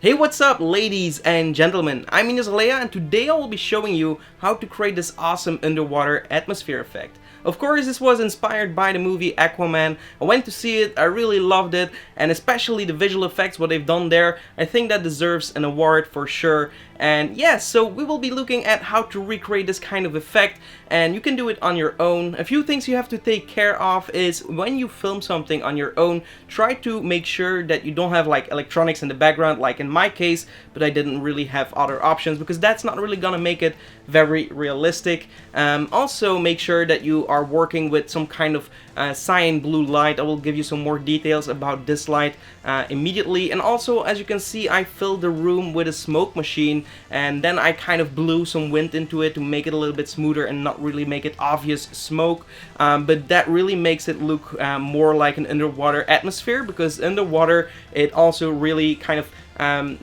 Hey, what's up, ladies and gentlemen? I'm Ignace and today I will be showing you how to create this awesome underwater atmosphere effect. Of course, this was inspired by the movie Aquaman. I went to see it, I really loved it, and especially the visual effects, what they've done there, I think that deserves an award for sure. And yeah, so we will be looking at how to recreate this kind of effect, and you can do it on your own. A few things you have to take care of is when you film something on your own, try to make sure that you don't have like electronics in the background, like in my case, but I didn't really have other options because that's not really gonna make it very realistic. Also, make sure that you are working with some kind of cyan blue light. I will give you some more details about this light immediately. And also, as you can see, I filled the room with a smoke machine, and then I kind of blew some wind into it to make it a little bit smoother and not really make it obvious smoke. But that really makes it look more like an underwater atmosphere, because underwater it also really kind of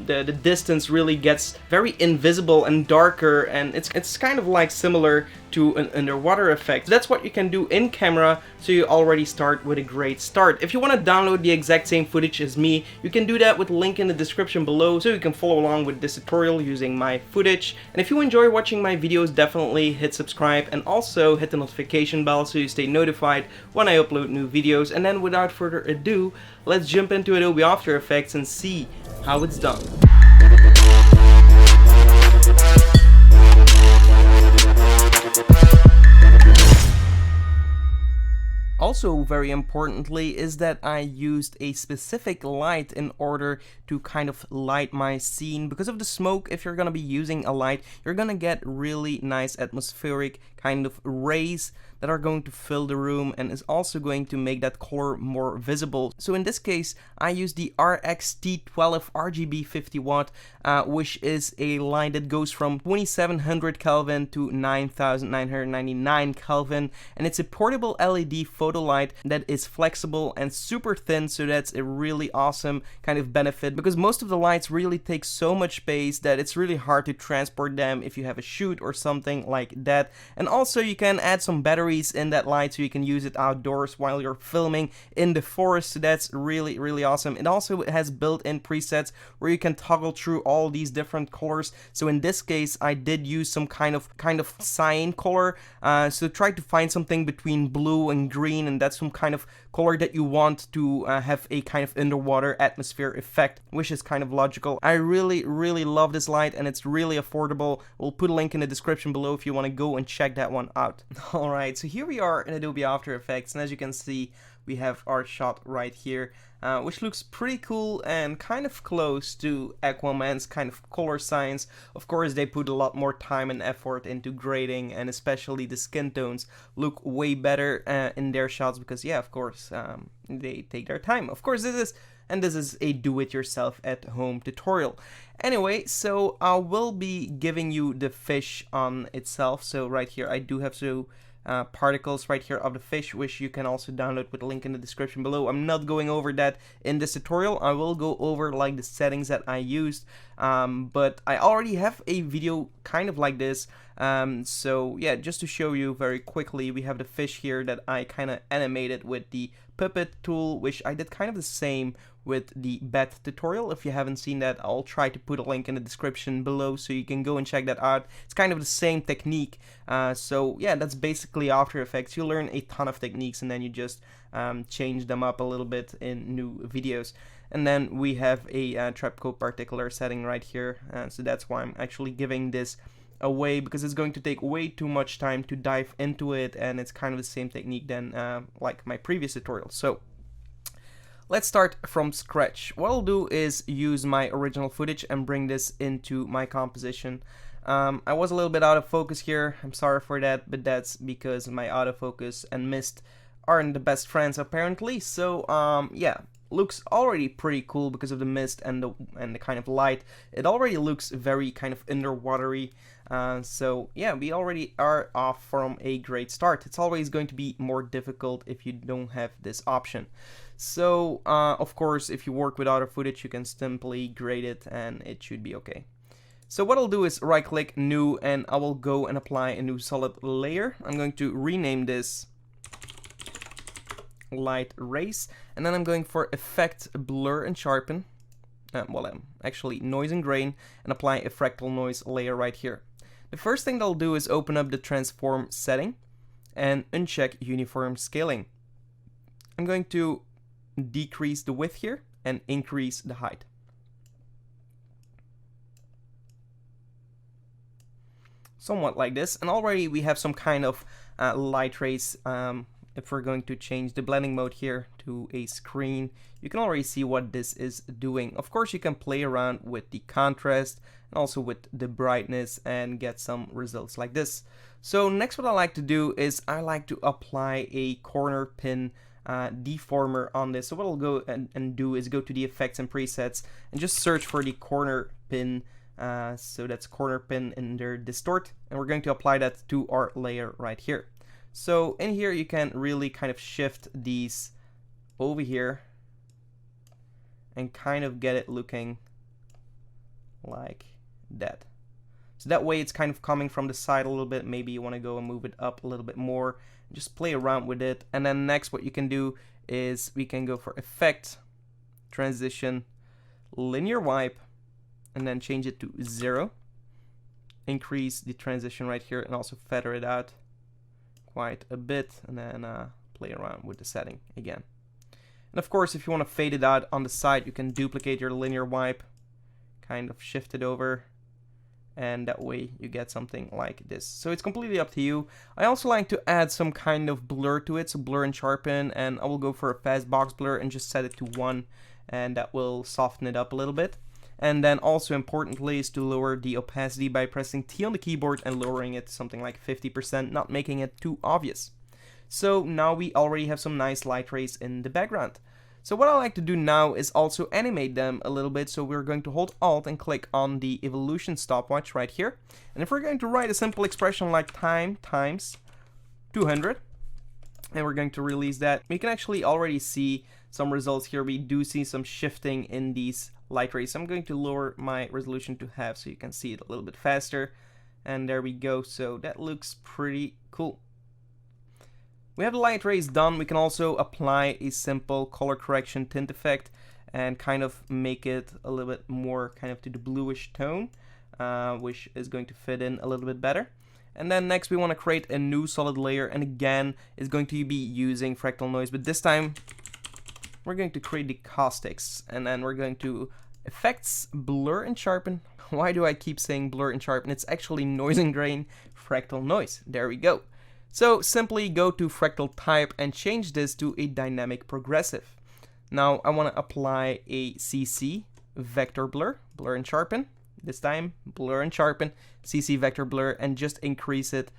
the distance really gets very invisible and darker, and it's kind of like similar to an underwater effect. That's what you can do in camera, so you already start with a great start. If you want to download the exact same footage as me, you can do that with the link in the description below, so you can follow along with this tutorial using my footage. And if you enjoy watching my videos, definitely hit subscribe and also hit the notification bell so you stay notified when I upload new videos. And then without further ado, let's jump into Adobe After Effects and see how it's done. Also, very importantly, is that I used a specific light in order to kind of light my scene. Because of the smoke, if you're gonna be using a light, you're gonna get really nice atmospheric kind of rays that are going to fill the room and is also going to make that color more visible. So in this case, I use the RX-T12 RGB 50 watt, which is a light that goes from 2700 Kelvin to 9999 Kelvin, and it's a portable LED photo light that is flexible and super thin, so that's a really awesome kind of benefit, because most of the lights really take so much space that it's really hard to transport them if you have a shoot or something like that. And also you can add some batteries in that light so you can use it outdoors while you're filming in the forest, so that's really awesome. It also has built-in presets where you can toggle through all these different colors. So in this case I did use some kind of cyan color, so try to find something between blue and green, and that's some kind of color that you want to have a kind of underwater atmosphere effect, which is kind of logical. I really love this light, and it's really affordable. We'll put a link in the description below if you want to go and check that one out. Alright, so here we are in Adobe After Effects, and as you can see, we have our shot right here, which looks pretty cool and kind of close to Aquaman's kind of color science. Of course, they put a lot more time and effort into grading, and especially the skin tones look way better in their shots, because yeah, of course, they take their time. Of course, this is a do-it-yourself at home tutorial. Anyway, so I will be giving you the fish on itself. So right here I do have particles right here of the fish, which you can also download with the link in the description below. I'm not going over that in this tutorial. I will go over like the settings that I used, but I already have a video kind of like this. So yeah, just to show you very quickly, we have the fish here that I kind of animated with the puppet tool, which I did kind of the same with the bat tutorial. If you haven't seen that, I'll try to put a link in the description below so you can go and check that out. It's kind of the same technique. So yeah, that's basically After Effects. You learn a ton of techniques and then you just change them up a little bit in new videos. And then we have a Trapco particular setting right here, so that's why I'm actually giving this away, because it's going to take way too much time to dive into it, and it's kind of the same technique than like my previous tutorial. So let's start from scratch. What I'll do is use my original footage and bring this into my composition. I was a little bit out of focus here, I'm sorry for that, but that's because my autofocus and mist aren't the best friends apparently. So yeah, looks already pretty cool because of the mist and the kind of light. It already looks very kind of underwatery. So yeah, we already are off from a great start. It's always going to be more difficult if you don't have this option. So of course, if you work with auto footage, you can simply grade it and it should be okay. So what I'll do is right click new, and I will go and apply a new solid layer. I'm going to rename this light race, and then I'm going for effect blur and sharpen. Well, I'm actually noise and grain, and apply a fractal noise layer right here. The first thing they'll do is open up the transform setting and uncheck uniform scaling. I'm going to decrease the width here and increase the height. Somewhat like this, and already we have some kind of light rays. If we're going to change the blending mode here to a screen, you can already see what this is doing. Of course, you can play around with the contrast and also with the brightness and get some results like this. So next, what I like to do is I like to apply a corner pin deformer on this. So what I'll go and do is go to the effects and presets and just search for the corner pin. So that's corner pin under distort, and we're going to apply that to our layer right here. So in here you can really kind of shift these over here and kind of get it looking like that. So that way it's kind of coming from the side a little bit. Maybe you want to go and move it up a little bit more. Just play around with it. And then next what you can do is we can go for effect, transition, linear wipe, and then change it to 0. Increase the transition right here and also feather it out quite a bit, and then play around with the setting again. And of course, if you want to fade it out on the side, you can duplicate your linear wipe, kind of shift it over, and that way you get something like this. So it's completely up to you. I also like to add some kind of blur to it, so blur and sharpen, and I will go for a fast box blur and just set it to 1, and that will soften it up a little bit. And then also importantly is to lower the opacity by pressing T on the keyboard and lowering it to something like 50%, not making it too obvious. So now we already have some nice light rays in the background. So what I like to do now is also animate them a little bit. So we're going to hold Alt and click on the evolution stopwatch right here. And if we're going to write a simple expression like time times 200, and we're going to release that, we can actually already see some results here. We do see some shifting in these light rays. I'm going to lower my resolution to half so you can see it a little bit faster. And there we go. So that looks pretty cool. We have the light rays done. We can also apply a simple color correction tint effect and kind of make it a little bit more kind of to the bluish tone, which is going to fit in a little bit better. And then next we want to create a new solid layer, and again is going to be using fractal noise, but this time we're going to create the caustics, and then we're going to effects, blur and sharpen. Why do I keep saying blur and sharpen? It's actually noise and grain, fractal noise. There we go. So simply go to fractal type and change this to a dynamic progressive. Now I want to apply a CC vector blur, blur and sharpen. This time blur and sharpen, CC vector blur, and just increase it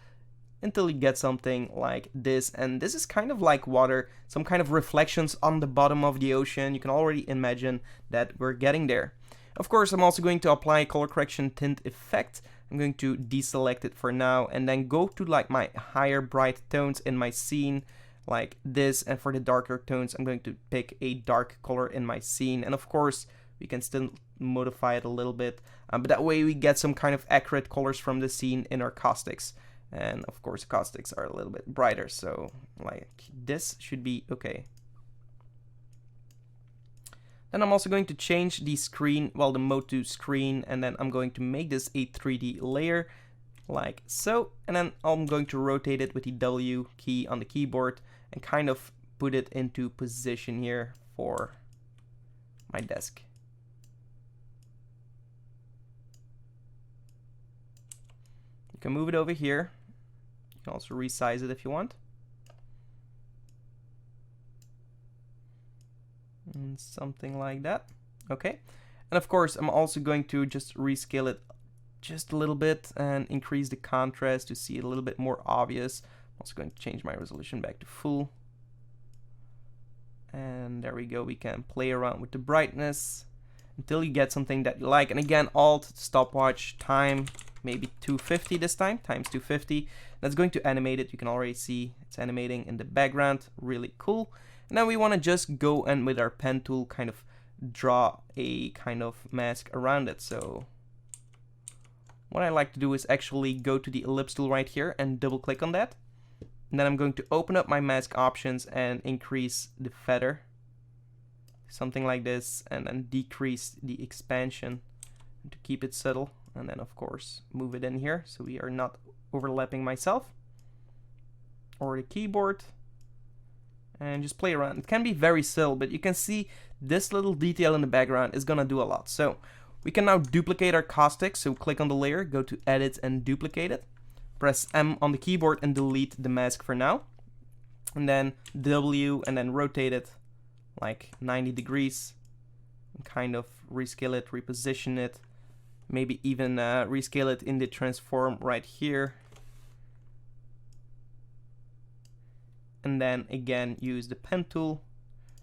until you get something like this. And this is kind of like water, some kind of reflections on the bottom of the ocean. You can already imagine that we're getting there. Of course, I'm also going to apply color correction tint effect. I'm going to deselect it for now and then go to like my higher bright tones in my scene like this, and for the darker tones I'm going to pick a dark color in my scene. And of course we can still modify it a little bit, but that way we get some kind of accurate colors from the scene in our caustics. And of course caustics are a little bit brighter, so like this should be okay. Then I'm also going to change the screen, well, the mode to screen, and then I'm going to make this a 3D layer like so, and then I'm going to rotate it with the W key on the keyboard and kind of put it into position here for my desk. You can move it over here. You can also resize it if you want. And something like that. Okay. And of course, I'm also going to just rescale it just a little bit and increase the contrast to see it a little bit more obvious. I'm also going to change my resolution back to full. And there we go. We can play around with the brightness until you get something that you like. And again, Alt, stopwatch, time, maybe 250 this time, times 250. That's going to animate it. You can already see it's animating in the background. Really cool. And then we want to just go and with our pen tool kind of draw a kind of mask around it. So what I like to do is actually go to the ellipse tool right here and double click on that. And then I'm going to open up my mask options and increase the feather something like this, and then decrease the expansion to keep it subtle, and then of course move it in here so we are not overlapping myself or the keyboard, and just play around. It can be very subtle, but you can see this little detail in the background is gonna do a lot. So we can now duplicate our caustic, so click on the layer, go to edit and duplicate it, press M on the keyboard and delete the mask for now, and then W and then rotate it like 90 degrees, and kind of rescale it, reposition it, maybe even rescale it in the transform right here, and then again use the pen tool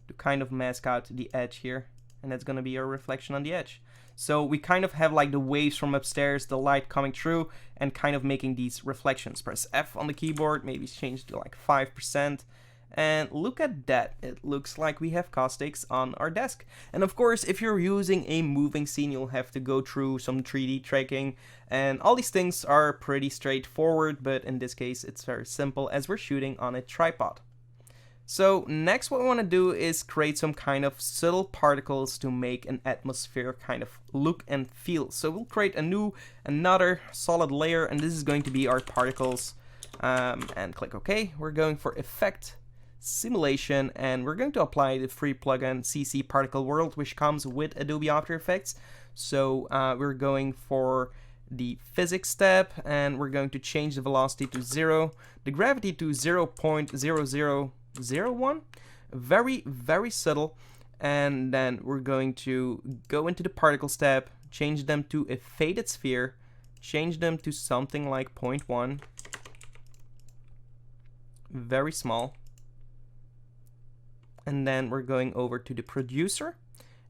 to kind of mask out the edge here, and that's gonna be our reflection on the edge. So we kind of have like the waves from upstairs, the light coming through and kind of making these reflections. Press F on the keyboard, maybe change to like 5%. And look at that, it looks like we have caustics on our desk. And of course, if you're using a moving scene, you'll have to go through some 3D tracking, and all these things are pretty straightforward, but in this case it's very simple as we're shooting on a tripod. So next what we want to do is create some kind of subtle particles to make an atmosphere kind of look and feel. So we'll create another solid layer, and this is going to be our particles, and click OK. We're going for Effect, Simulation, and we're going to apply the free plugin CC Particle World, which comes with Adobe After Effects. So we're going for the physics step, and we're going to change the velocity to 0, the gravity to 0.0001, very subtle, and then we're going to go into the particle step, change them to a faded sphere, change them to something like 0.1, very small, and then we're going over to the producer,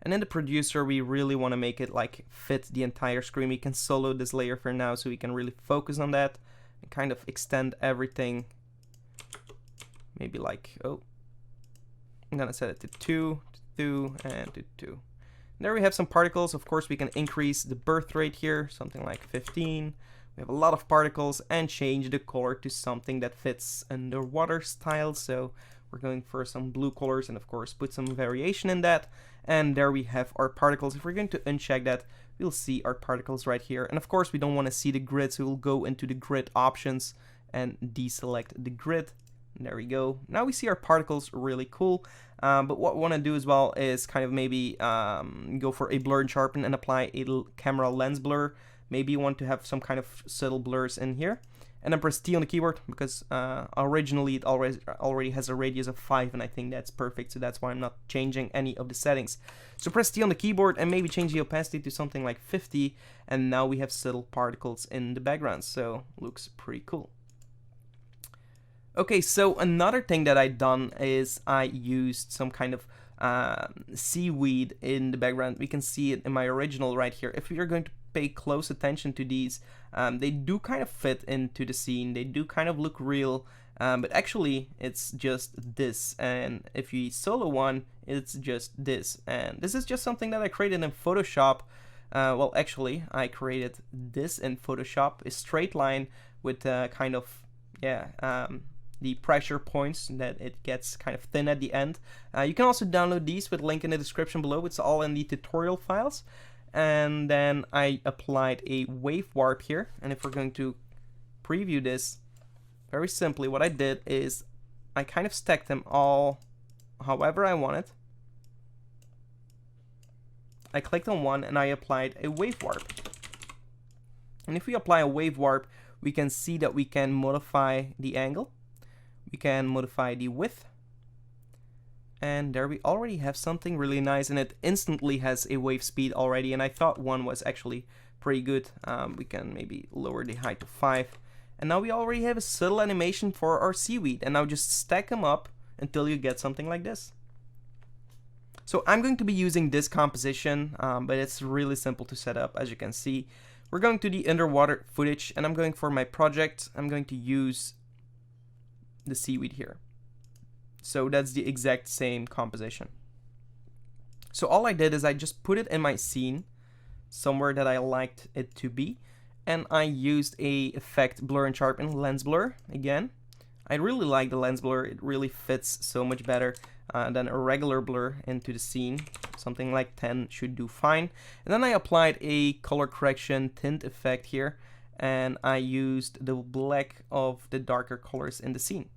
and in the producer we really want to make it like fit the entire screen. We can solo this layer for now so we can really focus on that and kind of extend everything. Maybe like, oh, I'm gonna set it to 2, to 2, and to 2. And there we have some particles. Of course, we can increase the birth rate here, something like 15. We have a lot of particles, and change the color to something that fits underwater style. So we're going for some blue colors, and of course put some variation in that. And there we have our particles. If we're going to uncheck that, we'll see our particles right here. And of course we don't want to see the grid, so we'll go into the grid options and deselect the grid. There we go. Now we see our particles really cool. But what we want to do as well is kind of maybe go for a blur and sharpen and apply a camera lens blur. Maybe you want to have some kind of subtle blurs in here. And then press T on the keyboard, because originally it already has a radius of 5, and I think that's perfect, so that's why I'm not changing any of the settings. So press T on the keyboard and maybe change the opacity to something like 50, and now we have subtle particles in the background, so looks pretty cool. Okay, so another thing that I done is I used some kind of seaweed in the background. We can see it in my original right here. If you're going to pay close attention to these, they do kind of fit into the scene. They do kind of look real, but actually it's just this. And if you solo one, it's just this. And this is just something that I created in Photoshop. Well, actually, I created this in Photoshop, a straight line with kind of, the pressure points that it gets kind of thin at the end. You can also download these with link in the description below. It's all in the tutorial files. And then I applied a wave warp here. And if we're going to preview this, very simply what I did is I kind of stacked them all however I wanted. I clicked on one and I applied a wave warp. And if we apply a wave warp, we can see that we can modify the angle. We can modify the width. And there we already have something really nice, and it instantly has a wave speed already, and I thought 1 was actually pretty good. We can maybe lower the height to 5. And now we already have a subtle animation for our seaweed, and now just stack them up until you get something like this. So I'm going to be using this composition, but it's really simple to set up, as you can see. We're going to the underwater footage, and I'm going for my project. I'm going to use the seaweed here. So that's the exact same composition. So all I did is I just put it in my scene, somewhere that I liked it to be, and I used a effect blur and sharpen lens blur again. I really like the lens blur, it really fits so much better. then a regular blur into the scene. Something like 10 should do fine. And then I applied a color correction tint effect here, and I used the black of the darker colors in the scene.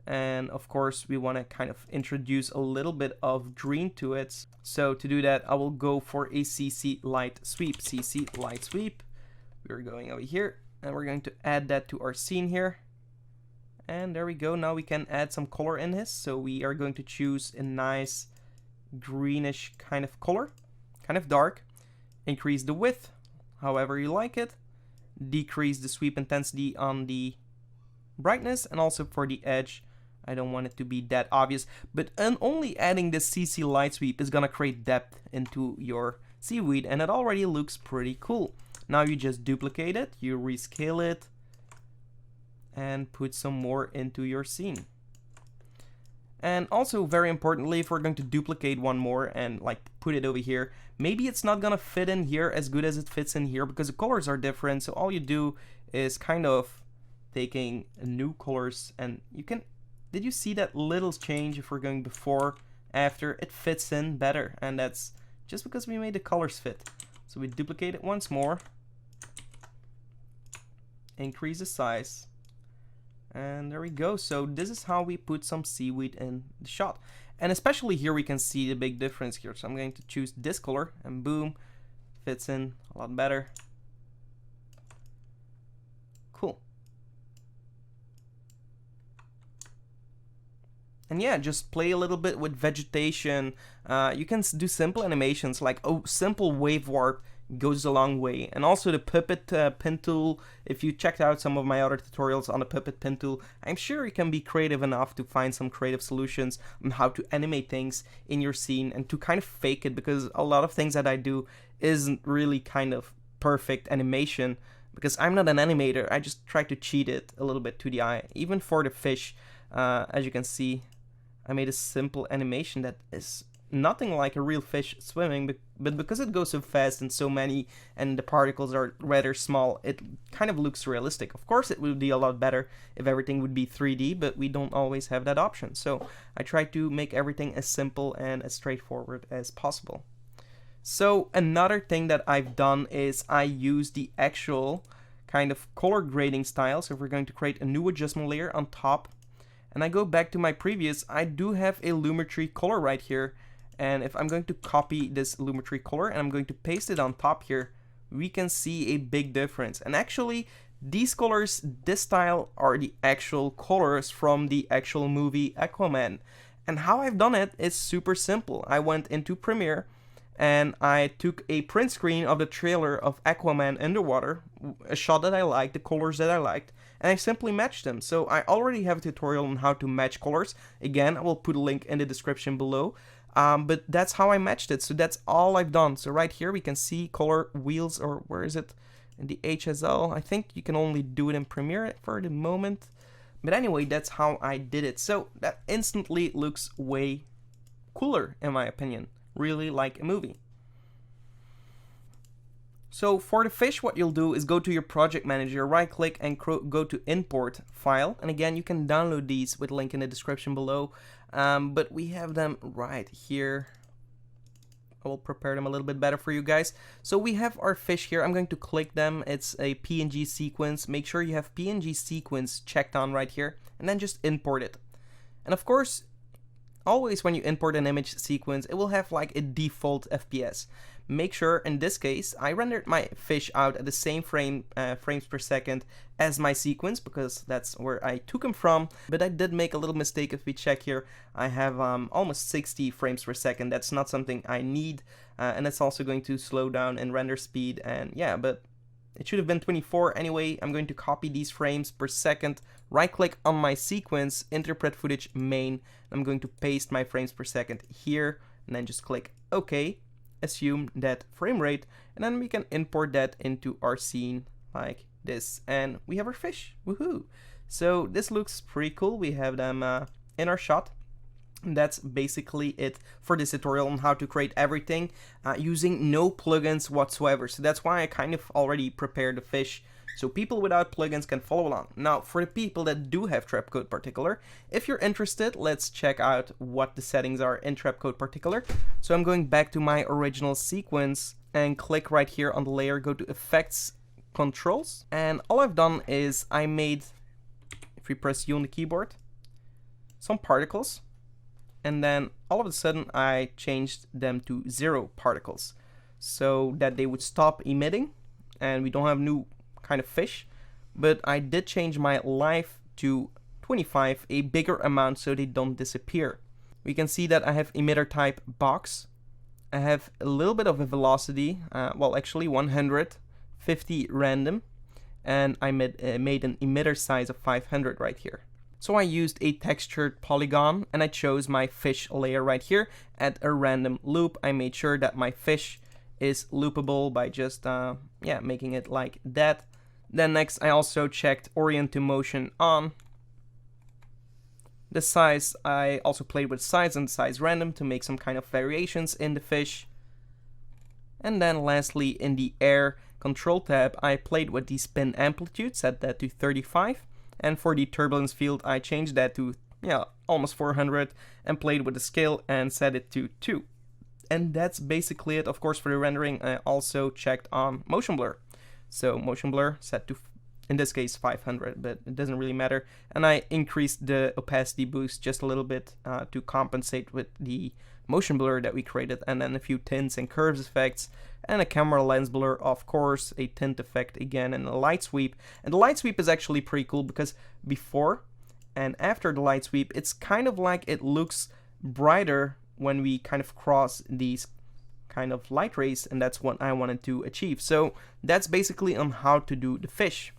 And of course we want to kind of introduce a little bit of green to it. So to do that, I will go for a CC light sweep. CC light sweep. We're going over here and we're going to add that to our scene here. And there we go. Now we can add some color in this. So we are going to choose a nice greenish kind of color, kind of dark. Increase the width however you like it. Decrease the sweep intensity on the brightness, and also for the edge, I don't want it to be that obvious, but only adding this CC light sweep is gonna create depth into your seaweed, and it already looks pretty cool. Now you just duplicate it, you rescale it, and put some more into your scene. And also, very importantly, if we're going to duplicate one more and like put it over here, maybe it's not gonna fit in here as good as it fits in here because the colors are different. So all you do is kind of taking new colors, and you can, did you see that little change? If we're going before, after, it fits in better, and that's just because we made the colors fit. So we duplicate it once more, increase the size, and there we go. So this is how we put some seaweed in the shot, and especially here we can see the big difference here. So I'm going to choose this color, and boom, fits in a lot better. Cool. And yeah, just play a little bit with vegetation. You can do simple animations like, oh, simple wave warp goes a long way. And also the puppet pin tool. If you checked out some of my other tutorials on the puppet pin tool, I'm sure you can be creative enough to find some creative solutions on how to animate things in your scene and to kind of fake it, because a lot of things that I do isn't really kind of perfect animation because I'm not an animator. I just try to cheat it a little bit to the eye. Even for the fish, as you can see, I made a simple animation that is nothing like a real fish swimming, but because it goes so fast and so many, and the particles are rather small, it kind of looks realistic. Of course, it would be a lot better if everything would be 3D, but we don't always have that option. So I try to make everything as simple and as straightforward as possible. So another thing that I've done is I use the actual kind of color grading style. So if we're going to create a new adjustment layer on top, and I go back to my previous, I do have a Lumetri color right here. And if I'm going to copy this Lumetri color and I'm going to paste it on top here, we can see a big difference. And actually, these colors, this style, are the actual colors from the actual movie Aquaman. And how I've done it is super simple. I went into Premiere and I took a print screen of the trailer of Aquaman underwater, a shot that I liked, the colors that I liked, and I simply matched them. So I already have a tutorial on how to match colors. Again, I will put a link in the description below. But that's how I matched it. So that's all I've done. So right here we can see color wheels, or where is it? In the HSL. I think you can only do it in Premiere for the moment. But anyway, that's how I did it. So that instantly looks way cooler in my opinion. Really like a movie. So for the fish, what you'll do is go to your project manager, right click and go to import file. And again, you can download these with link in the description below. But we have them right here. I will prepare them a little bit better for you guys. So we have our fish here. I'm going to click them. It's a PNG sequence. Make sure you have PNG sequence checked on right here, and then just import it. And of course, always when you import an image sequence, it will have like a default FPS. Make sure, in this case, I rendered my fish out at the same frames per second as my sequence, because that's where I took them from. But I did make a little mistake. If we check here, I have almost 60 frames per second. That's not something I need, and that's also going to slow down in render speed. And yeah, but it should have been 24 anyway. I'm going to copy these frames per second, right click on my sequence, interpret footage main. I'm going to paste my frames per second here, and then just click OK. Assume that frame rate, and then we can import that into our scene like this, and we have our fish. Woohoo! So this looks pretty cool. We have them in our shot. And that's basically it for this tutorial on how to create everything using no plugins whatsoever. So that's why I kind of already prepared the fish so people without plugins can follow along. Now, for the people that do have Trapcode Particular, if you're interested, let's check out what the settings are in Trapcode Particular. So I'm going back to my original sequence and click right here on the layer, go to Effects, Controls, and all I've done is I made, if we press U on the keyboard, some particles, and then all of a sudden I changed them to 0 particles so that they would stop emitting and we don't have new kind of fish. But I did change my life to 25, a bigger amount, so they don't disappear. We can see that I have emitter type box. I have a little bit of a velocity, well actually 150 random, and I made an emitter size of 500 right here. So I used a textured polygon and I chose my fish layer right here at a random loop. I made sure that my fish is loopable by just making it like that. Then next I also checked orient to motion on. The size, I also played with size and size random to make some kind of variations in the fish. And then lastly, in the air control tab, I played with the spin amplitude, set that to 35. And for the turbulence field, I changed that to almost 400 and played with the scale and set it to 2. And that's basically it. Of course, for the rendering, I also checked on motion blur. So motion blur set to, in this case, 500, but it doesn't really matter. And I increased the opacity boost just a little bit to compensate with the motion blur that we created. And then a few tints and curves effects and a camera lens blur, of course, a tint effect again, and a light sweep. And the light sweep is actually pretty cool because before and after the light sweep, it's kind of like it looks brighter when we kind of cross these kind of light rays, and that's what I wanted to achieve. So that's basically on how to do the fish.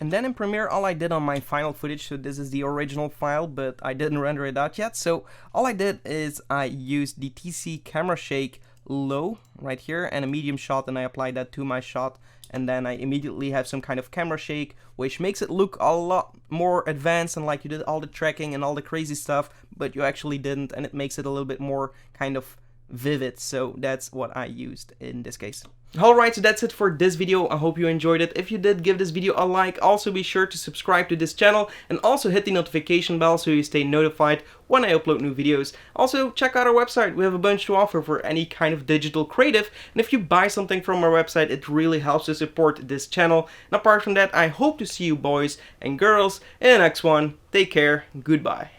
And then in Premiere, all I did on my final footage, so this is the original file, but I didn't render it out yet. So all I did is I used the TC camera shake low right here and a medium shot, and I applied that to my shot. And then I immediately have some kind of camera shake, which makes it look a lot more advanced and like you did all the tracking and all the crazy stuff, but you actually didn't, and it makes it a little bit more kind of vivid. So that's what I used in this case. Alright, so that's it for this video. I hope you enjoyed it. If you did, give this video a like. Also be sure to subscribe to this channel and also hit the notification bell so you stay notified when I upload new videos. Also check out our website. We have a bunch to offer for any kind of digital creative, and if you buy something from our website, it really helps to support this channel. And apart from that, I hope to see you boys and girls in the next one. Take care. Goodbye.